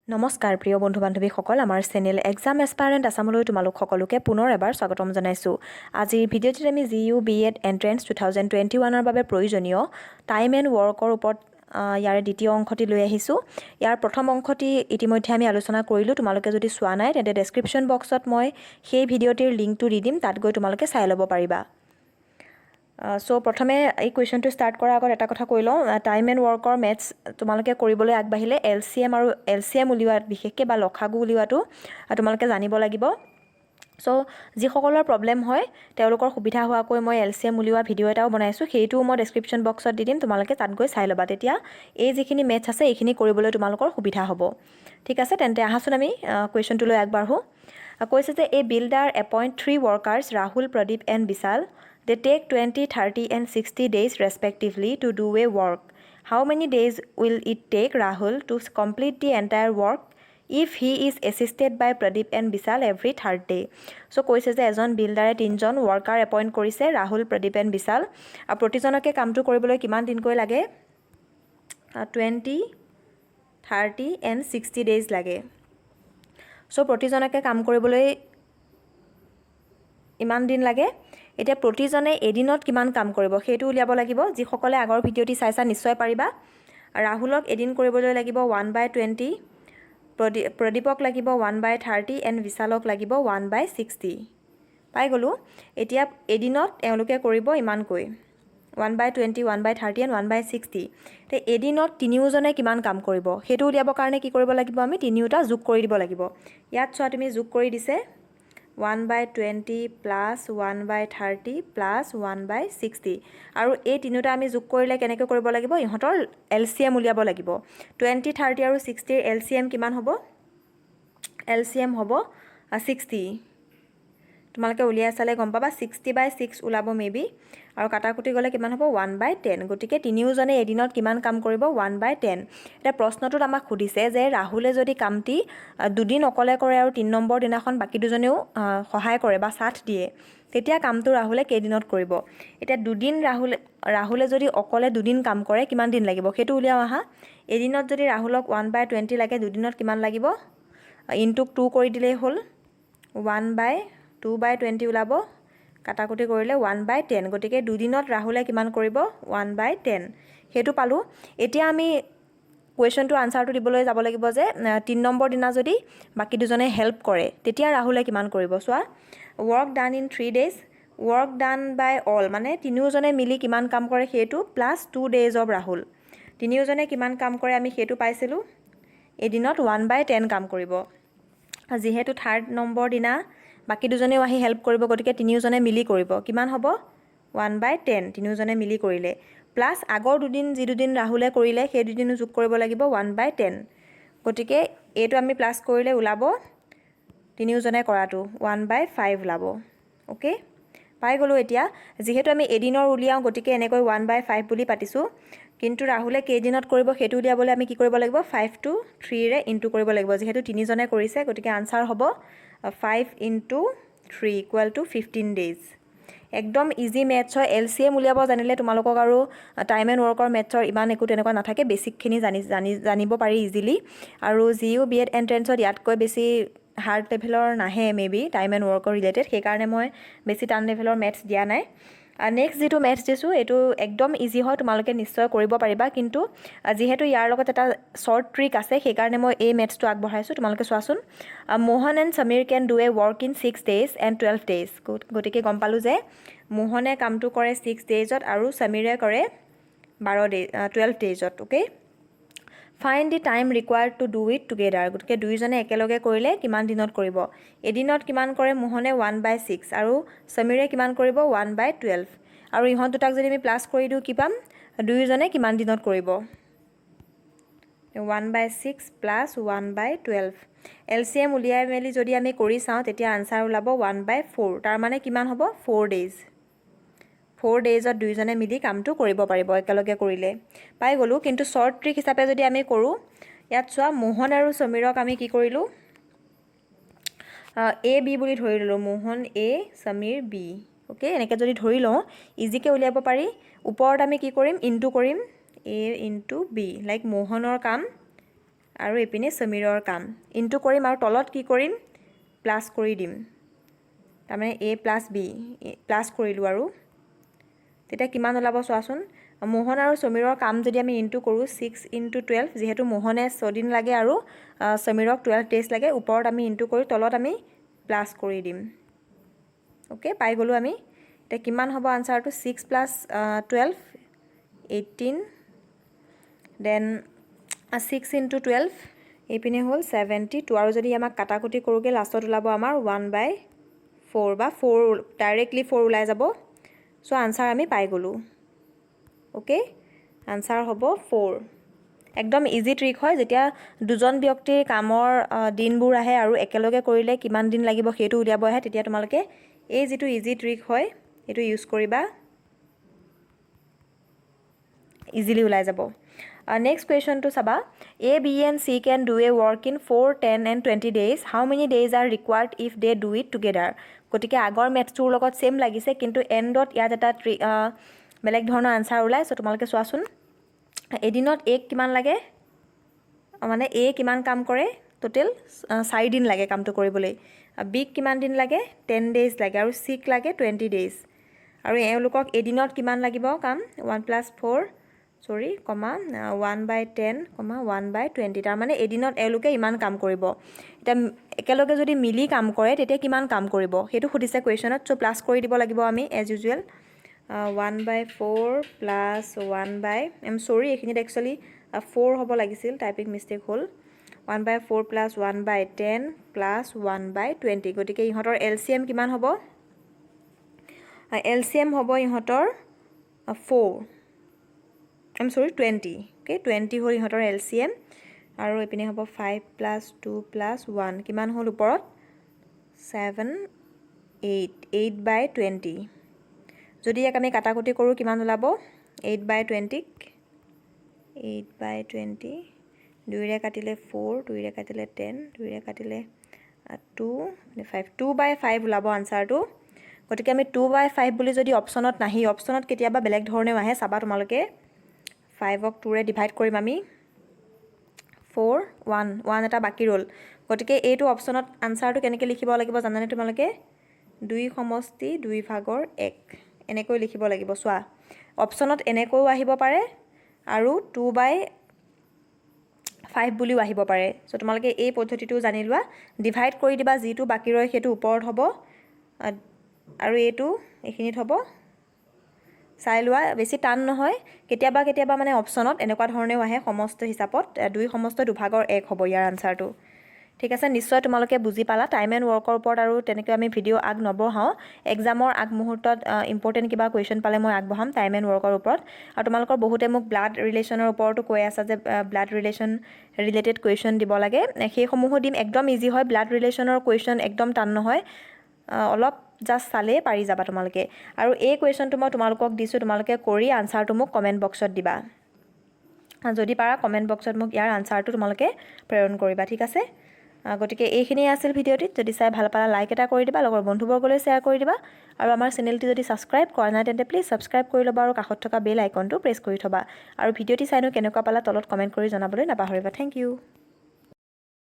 নমস্কাৰ প্ৰিয় বন্ধু বান্ধৱীসকল আমাৰ চেনেল এক্সাম এছপাইৰেণ্ট আছামলৈ তোমালোক সকলোকে পুনৰ এবাৰ স্বাগতম জনাইছোঁ। আজিৰ ভিডিঅ'টিত আমি GU B.Ed এণ্ট্ৰেন্স 2021ৰ বাবে প্ৰয়োজনীয় টাইম এণ্ড ৱৰ্কৰ ওপৰত ইয়াৰে দ্বিতীয় অংশটি লৈ আহিছোঁ। ইয়াৰ প্ৰথম অংশটি ইতিমধ্যে আমি আলোচনা কৰিলোঁ। তোমালোকে যদি চোৱা নাই তেন্তে ডেছক্ৰিপশ্যন বক্সত মই সেই ভিডিঅ'টিৰ লিংকটো দি দিম, তাত গৈ তোমালোকে চাই ল'ব পাৰিবা। প্ৰথমে এই কুৱেশ্যনটো ষ্টাৰ্ট কৰাৰ আগত এটা কথা কৈ লওঁ, টাইম এণ্ড ৱৰ্কৰ মেথছ তোমালোকে কৰিবলৈ আগবাঢ়িলে LCM উলিওৱাত বিশেষকৈ বা লসাগু উলিওৱাটো তোমালোকে জানিব লাগিব। যিসকলৰ প্ৰব্লেম হয় তেওঁলোকৰ সুবিধা হোৱাকৈ মই LCM উলিওৱা ভিডিঅ' এটাও বনাইছোঁ, সেইটোও মই ডেছক্ৰিপশ্যন বক্সত দি দিম, তোমালোকে তাত গৈ চাই ল'বা। তেতিয়া এই যিখিনি মেথছ আছে এইখিনি কৰিবলৈ তোমালোকৰ সুবিধা হ'ব। ঠিক আছে, তেন্তে আহাচোন আমি কুৱেশ্যনটোলৈ আগবাঢ়োঁ। কৈছে যে এই builder appoint 3 workers Rahul, Pradeep and Vishal. They take 20, 30 and 60 days respectively to do a work. How many days will it take Rahul to complete the entire work if he is assisted by Pradeep and Vishal every third day? কৈছে যে এজন বিল্ডাৰে 3জন worker appoint কৰিছে, Rahul, Pradeep and বিশাল, আৰু প্ৰতিজনকে কামটো কৰিবলৈ কিমান দিনকৈ লাগে? 20, 30 and 60 days লাগে। প্ৰতিজনকে কাম কৰিবলৈ ইমান দিন লাগে। এতিয়া প্ৰতিজনে এদিনত কিমান কাম কৰিব সেইটো উলিয়াব লাগিব। যিসকলে আগৰ ভিডিঅ'টি চাইছা নিশ্চয় পাৰিবা। ৰাহুলক এদিন কৰিবলৈ লাগিব 1/20, প্ৰদীপক লাগিব 1/30 এণ্ড বিশালক লাগিব 1/60। পাই গ'লোঁ। এতিয়া এদিনত এওঁলোকে কৰিব ইমানকৈ 1/20, 1/30 এণ্ড 1/60। এদিনত তিনিওজনে কিমান কাম কৰিব সেইটো উলিয়াবৰ কাৰণে কি কৰিব লাগিব? আমি তিনিওটা যোগ কৰি দিব লাগিব। ইয়াত চোৱা তুমি যোগ কৰি দিছে 1/20 প্লাছ 1/30 প্লাছ 1/60, আৰু এই তিনিওটা আমি যোগ কৰিলে কেনেকৈ কৰিব লাগিব? ইহঁতৰ LCM উলিয়াব লাগিব। 20, 30 আৰু 60ৰ LCM কিমান হ'ব? LCM হ'ব 60। তোমালোকে উলিয়াই চালে গম পাবা 60/6 ওলাব মেবি, আৰু কাটাকুটি গ'লে কিমান হ'ব? 1/10। গতিকে তিনিওজনে এদিনত কিমান কাম কৰিব? 1/10। এতিয়া প্ৰশ্নটোত আমাক সুধিছে যে ৰাহুলে যদি কামটি দুদিন অকলে কৰে আৰু 3 নম্বৰ দিনাখন বাকী দুজনেও সহায় কৰে বা সাথ দিয়ে, তেতিয়া কামটো ৰাহুলে কেইদিনত কৰিব? এতিয়া ৰাহুলে যদি অকলে দুদিন কাম কৰে কিমান দিন লাগিব সেইটো উলিয়াও আহা। এদিনত যদি ৰাহুলক 1/20 লাগে, দুদিনত কিমান লাগিব? ইনটুক 2 কৰি দিলেই হ'ল, 2/20 ওলাব, কাটাকুটি কৰিলে 1/10। গতিকে দুদিনত ৰাহুলে কিমান কৰিব? 1/10। সেইটো পালোঁ। এতিয়া আমি কুৱেশ্যনটোৰ আনচাৰটো দিবলৈ যাব লাগিব যে 3 নম্বৰ দিনা যদি বাকী দুজনে হেল্প কৰে তেতিয়া ৰাহুলে কিমান কৰিব? চোৱা, work done in 3 days, work done by all মানে তিনিওজনে মিলি কিমান কাম কৰে সেইটো, প্লাছ 2 days অফ ৰাহুল। তিনিওজনে কিমান কাম কৰে আমি সেইটো পাইছিলোঁ, এদিনত 1/10 কাম কৰিব। যিহেতু 3rd নম্বৰ দিনা বাকী দুজনেও আহি হেল্প কৰিব, গতিকে তিনিওজনে মিলি কৰিব। কিমান হ'ব? 1/10 তিনিওজনে মিলি কৰিলে, প্লাছ আগৰ যি দুদিন ৰাহুলে কৰিলে সেই দুদিনো যোগ কৰিব লাগিব 1/10। গতিকে এইটো আমি প্লাছ কৰিলে ওলাব তিনিওজনে কৰাটো 1/5 ওলাব। অ'কে, পাই গ'লোঁ। এতিয়া যিহেতু আমি এদিনৰ উলিয়াওঁ গতিকে এনেকৈ 1/5 বুলি পাতিছোঁ, কিন্তু ৰাহুলে কেইদিনত কৰিব সেইটো উলিয়াবলৈ আমি কি কৰিব লাগিব? 5 to 3ৰে ইনটু কৰিব লাগিব। যিহেতু তিনিজনে কৰিছে গতিকে আনচাৰ হ'ব 5 × 3 = 15 days। একদম ইজি মেথছ হয়। LCM উলিয়াব জানিলে তোমালোকক আৰু টাইম এণ্ড ৱৰ্কৰ মেথছৰ ইমান একো তেনেকুৱা নাথাকে, বেছিকখিনি জানিব পাৰি ইজিলি। আৰু GU B.Ed এণ্ট্ৰেন্সত ইয়াতকৈ বেছি হাৰ্ড লেভেলৰ নাহে মেবি টাইম এণ্ড ৱৰ্কৰ ৰিলেটেড, সেইকাৰণে মই বেছি টান লেভেলৰ মেথছ দিয়া নাই। নেক্সট যিটো মেথছ দিছোঁ এইটো একদম ইজি হয়, তোমালোকে নিশ্চয় কৰিব পাৰিবা। কিন্তু যিহেতু ইয়াৰ লগত এটা শ্বৰ্ট ট্ৰিক আছে সেইকাৰণে মই এই মেথছটো আগবঢ়াইছোঁ। তোমালোকে চোৱাচোন, Mohan and Sameer can do a work in 6 days and 12 days। গতিকে গম পালোঁ যে মোহনে কামটো কৰে 6 daysত আৰু সমীৰে কৰে 12 daysত। Okay, find the time required to do it together. গতিকে দুয়োজনে একেলগে কৰিলে কিমান দিনত কৰিব? এদিনত কিমান কৰে? মোহনে 1/6 আৰু সমীৰে কিমান কৰিব? 1/12। আৰু ইহঁত দুটাক যদি আমি প্লাছ কৰি দিওঁ কি পাম? দুয়োজনে কিমান দিনত কৰিব? 1/6 প্লাছ 1/12। LCM উলিয়াই মেলি যদি আমি কৰি চাওঁ তেতিয়া আনচাৰ ওলাব 1/4। তাৰমানে কিমান হ'ব? 4 days। 4 daysত দুয়োজনে মিলি কামটো কৰিব পাৰিব একেলগে কৰিলে। পাই গ'লোঁ। কিন্তু শ্বৰ্ট ট্ৰিক হিচাপে যদি আমি কৰোঁ, ইয়াত চোৱা, মোহন আৰু সমীৰক আমি কি কৰিলোঁ? AB বুলি ধৰি ল'লোঁ, Mohan A, Sameer B। Okay, এনেকৈ যদি ধৰি লওঁ ইজিকৈ উলিয়াব পাৰি। ওপৰত আমি কি কৰিম? ইনটু কৰিম A × B, লাইক মোহনৰ কাম আৰু এপিনে সমীৰৰ কাম ইনটু কৰিম আৰু তলত কি কৰিম প্লাছ কৰি দিম তাৰমানে a প্লাছ b প্লাছ কৰিলোঁ আৰু তেতিয়া কিমান ওলাব চোৱাচোন মোহন আৰু সমীৰৰ কাম যদি আমি ইনটু কৰোঁ 6 × 12 যিহেতু মোহনে 6 দিন লাগে আৰু সমীৰক 12 ডেজ লাগে ওপৰত আমি ইনটু কৰি তলত আমি প্লাছ কৰি দিম ওকে পাই গ'লোঁ আমি এতিয়া কিমান হ'ব আনসাৰটো 6 + 12 18 দেন 6 × 12 এইপিনে হ'ল 72 আৰু যদি আমাক কাটাকুটি কৰোঁগৈ লাষ্টত ওলাব আমাৰ 1/4 বা 4 ডাইৰেক্টলি 4 ওলাই যাব চ' আনসাৰ আমি পাই গ'লোঁ ওকে আনসাৰ হ'ব 4 একদম ইজি ট্ৰিক হয় যেতিয়া দুজন ব্যক্তিৰ কামৰ দিনবোৰ আহে আৰু একেলগে কৰিলে কিমান দিন লাগিব সেইটো উলিয়াব আহে তেতিয়া তোমালোকে এই যিটো ইজি ট্ৰিক হয় এইটো ইউজ কৰিবা ইজিলি ওলাই যাব নেক্সট কুৱেশ্যনটো চাবা A, B and C can do a work in 4, 10 and 20 days. How many days are required if they do it together? গতিকে আগৰ মেথছটোৰ লগত সেম লাগিছে কিন্তু এণ্ডত ইয়াত এটা বেলেগ ধৰণৰ আনসাৰ ওলাই চ' তোমালোকে চোৱাচোন এদিনত A কিমান লাগে মানে A কিমান কাম কৰে টোটেল 4 দিন লাগে কামটো কৰিবলৈ B কিমান দিন লাগে 10 ডেজ লাগে আৰু C লাগে 20 ডেজ আৰু এওঁলোকক এদিনত কিমান লাগিব কাম 1 + 4 সৰি কমা 1/10 1/20 তাৰ মানে এদিনত এওঁলোকে ইমান কাম কৰিব এটা একেলগে যদি মিলি কাম কৰে তেতিয়া কিমান কাম কৰিব সেইটো খুদিছে কোৱেশ্যনত চ' প্লাছ কৰি দিব লাগিব আমি এজ ইউজুৱেল 1/4 + 1/, সৰি এইখিনিত একচুৱেলি 4 হ'ব লাগিছিল টাইপিং মিষ্টেক হ'ল 1/4 + 1/10 + 1/20 গতিকে ইহঁতৰ LCM কিমান হ'ব LCM হ'ব ইহঁতৰ 4 সৰি 20 অ'কে 20 হ'ল ইহঁতৰ LCM আৰু এইপিনে হ'ব 5 + 2 + 1 কিমান হ'ল ওপৰত 7 8/20 যদি ইয়াক আমি কাটাকুটি কৰোঁ কিমান ওলাব 8/20 2ৰে কাটিলে 4 2ৰে কাটিলে 10 2ৰে কাটিলে 2 5 2/5 ওলাব আনসাৰটো গতিকে আমি 2/5 বুলি যদি অপশ্যনত নাহি অপশ্যনত কেতিয়াবা বেলেগ ধৰণেও আহে চাবা তোমালোকে 5ক 2ৰে ডিভাইড কৰিম আমি 4 1 এটা বাকী ৰ'ল গতিকে এইটো অপশ্যনত আনসাৰটো কেনেকৈ লিখিব লাগিব জানানে তোমালোকে 2 সমষ্টি 2/1 এনেকৈ লিখিব লাগিব চোৱা অপশ্যনত এনেকৈও আহিব পাৰে আৰু 2/5 বুলিও আহিব পাৰে চ' তোমালোকে এই পদ্ধতিটো জানি লোৱা ডিভাইড কৰি দিবা যিটো বাকী ৰয় সেইটো ওপৰত হ'ব আৰু এইটো এইখিনিত হ'ব চাই লোৱা বেছি টান নহয় কেতিয়াবা মানে অপশ্যনত এনেকুৱা ধৰণেও আহে সমষ্টি হিচাপত 2 সমষ্টি 2/1 হ'ব ইয়াৰ আনসাৰটো ঠিক আছে নিশ্চয় তোমালোকে বুজি পালা টাইম এণ্ড ৱৰ্কৰ ওপৰত আৰু তেনেকৈ আমি ভিডিঅ' আগ নবঢ়াওঁ এক্সামৰ আগমুহূৰ্তত ইম্পৰ্টেণ্ট কিবা কুৱেশ্যন পালে মই আগবঢ়াম টাইম এণ্ড ৱৰ্কৰ ওপৰত আৰু তোমালোকৰ বহুতে মোক ব্লাড ৰিলেশ্যনৰ ওপৰতো কৈ আছা যে ব্লাড ৰিলেশ্যন ৰিলেটেড কুৱেশ্যন দিব লাগে সেইসমূহো দিম একদম ইজি হয় ব্লাড ৰিলেশ্যনৰ কুৱেশ্যন একদম টান নহয় অলপ জাষ্ট চালেই পাৰি যাবা তোমালোকে আৰু এই কুৱেশ্যনটো মই তোমালোকক দিছোঁ তোমালোকে কৰি আনসাৰটো মোক কমেণ্ট বক্সত দিবা যদি পাৰা কমেণ্ট বক্সত মোক ইয়াৰ আনসাৰটো তোমালোকে প্ৰেৰণ কৰিবা ঠিক আছে গতিকে এইখিনিয়ে আছিল ভিডিঅ'টিত যদি চাই ভাল পালা লাইক এটা কৰি দিবা লগৰ বন্ধুবৰ্গলৈ শ্বেয়াৰ কৰি দিবা আৰু আমাৰ চেনেলটি যদি ছাবস্ক্ৰাইব কৰা নাই তেন্তে প্লিজ ছাবস্ক্ৰাইব কৰি ল'বা আৰু কাষত থকা বেল আইকনটো প্ৰেছ কৰি থ'বা আৰু ভিডিঅ'টি চাইনো কেনেকুৱা পালা তলত কমেণ্ট কৰি জনাবলৈ নাপাহৰিবা থেংক ইউ